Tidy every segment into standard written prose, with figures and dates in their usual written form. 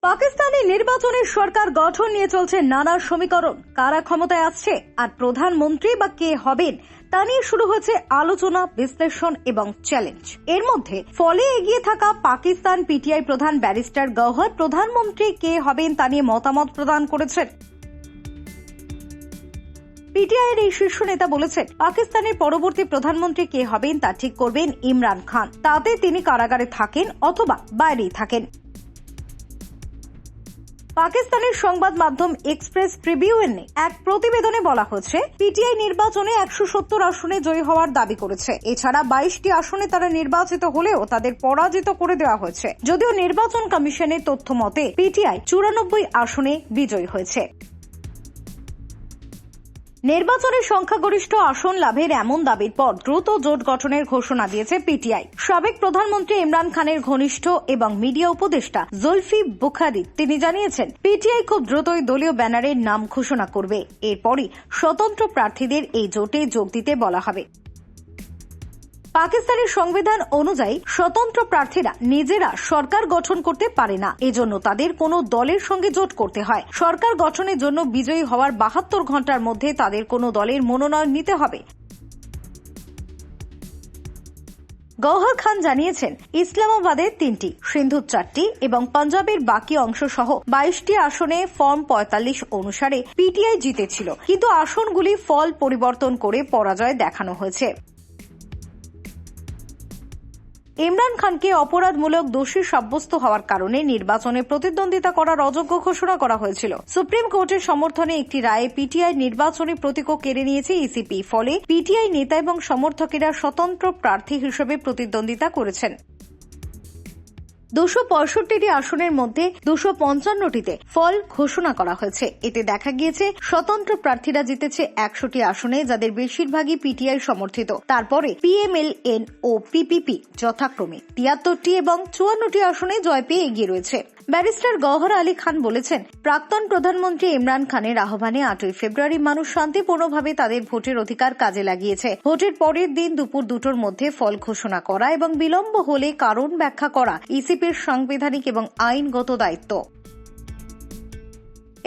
পাকিস্তানি নির্বাচনের সরকার গঠন নিয়ে চলছে নানা সমীকরণ। কারা ক্ষমতায় আসছে আর প্রধানমন্ত্রী বা কে হবেন তা নিয়ে শুরু হয়েছে আলোচনা, বিশ্লেষণ এবং চ্যালেঞ্জ। এর মধ্যে ফলে এগিয়ে থাকা পাকিস্তান পিটিআই প্রধান ব্যারিস্টার গওহর প্রধানমন্ত্রী কে হবেন তা নিয়ে মতামত প্রদান করেছেন। পিটিআই এর এই শীর্ষ নেতা বলেছেন, পাকিস্তানের পরবর্তী প্রধানমন্ত্রী কে হবেন তা ঠিক করবেন ইমরান খান, তাতে তিনি কারাগারে থাকেন অথবা বাইরেই থাকেন। পাকিস্তানের সংবাদ মাধ্যম এক্সপ্রেস ট্রিবিউন এক প্রতিবেদনে বলা হয়েছে, পিটিআই নির্বাচনে 170 আসনে জয়ী হওয়ার দাবি করেছে। এছাড়া 22টি আসনে তারা নির্বাচিত হলেও তাদের পরাজিত করে দেওয়া হয়েছে। যদিও নির্বাচন কমিশনের তথ্য মতে পিটিআই 94 আসনে বিজয়ী হয়েছে। নির্বাচনের সংখ্যাগরিষ্ঠ আসন লাভের এমন দাবির পর দ্রুত জোট গঠনের ঘোষণা দিয়েছে পিটিআই। সাবেক প্রধানমন্ত্রী ইমরান খানের ঘনিষ্ঠ এবং মিডিয়া উপদেষ্টা জুলফি বুখারী তিনি জানিয়েছেন, পিটিআই খুব দ্রুতই দলীয় ব্যানারের নাম ঘোষণা করবে। এরপরই স্বতন্ত্র প্রার্থীদের এই জোটে যোগ দিতে বলা হবে। পাকিস্তানের সংবিধান অনুযায়ী স্বতন্ত্র প্রার্থীরা নিজেরা সরকার গঠন করতে পারে না, এজন্য তাদের কোনো দলের সঙ্গে জোট করতে হয়। সরকার গঠনের জন্য বিজয়ী হওয়ার 72 ঘন্টার মধ্যে তাদের কোনো দলের মনোনয়ন নিতে হবে। গওহর খান জানিয়েছেন, ইসলামাবাদের 3টি, সিন্ধুর 4টি এবং পাঞ্জাবের বাকি অংশ সহ 22টি আসনে ফর্ম 45 অনুসারে পিটিআই জিতেছিল, কিন্তু আসনগুলি ফল পরিবর্তন করে পরাজয় দেখানো হয়েছে। ইমরান খানকে অপরাধমূলক দোষী সাব্যস্ত হওয়ার কারণে নির্বাচনে প্রতিদ্বন্দ্বিতা করার অযোগ্য ঘোষণা করা হয়েছিল। সুপ্রিম কোর্টের সমর্থনে একটি রায়ে পিটিআই নির্বাচনী প্রতীকও কেড়ে নিয়েছে ইসিপি। ফলে পিটিআই নেতা এবং সমর্থকেরা স্বতন্ত্র প্রার্থী হিসেবে প্রতিদ্বন্দ্বিতা করেছেন। 265টি আসনের মধ্যে 255টিতে ফল ঘোষণা করা হয়েছে। এতে দেখা গিয়েছে স্বতন্ত্র প্রার্থীরা জিতেছে 100টি আসনে, যাদের বেশিরভাগই পিটিআই সমর্থিত। তারপরে পিএমএলএন ও পিপিপি যথাক্রমে 73টি এবং 54টি আসনে জয় পেয়ে এগিয়ে রয়েছে। ব্যারিস্টার গওহর আলী খান বলেছেন, প্রাক্তন প্রধানমন্ত্রী ইমরান খানের আহ্বানে 8ই ফেব্রুয়ারি মানুষ শান্তিপূর্ণভাবে তাদের ভোটের অধিকার কাজে লাগিয়েছে। ভোটের পরের দিন দুপুর 2টোর মধ্যে ফল ঘোষণা করা এবং বিলম্ব হলে কারণ ব্যাখ্যা করা ইসিপির সাংবিধানিক এবং আইনগত দায়িত্ব।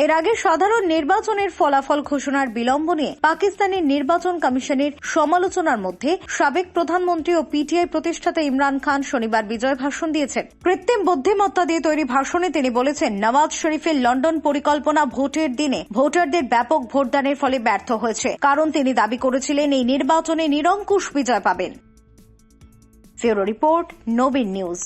এর আগে সাধারণ নির্বাচনের ফলাফল ঘোষণার বিলম্ব নিয়ে পাকিস্তানের নির্বাচন কমিশনের সমালোচনার মধ্যে সাবেক প্রধানমন্ত্রী ও পিটিআই প্রতিষ্ঠাতা ইমরান খান শনিবার বিজয় ভাষণ দিয়েছেন। কৃত্রিম বুদ্ধিমত্তা দিয়ে তৈরি ভাষণে তিনি বলেছেন, নওয়াজ শরীফের লন্ডন পরিকল্পনা ভোটের দিনে ভোটারদের ব্যাপক ভোটদানের ফলে ব্যর্থ হয়েছে, কারণ তিনি দাবি করেছিলেন এই নির্বাচনে নিরঙ্কুশ বিজয় পাবেন। ব্যুরো রিপোর্ট, নবীন নিউজ।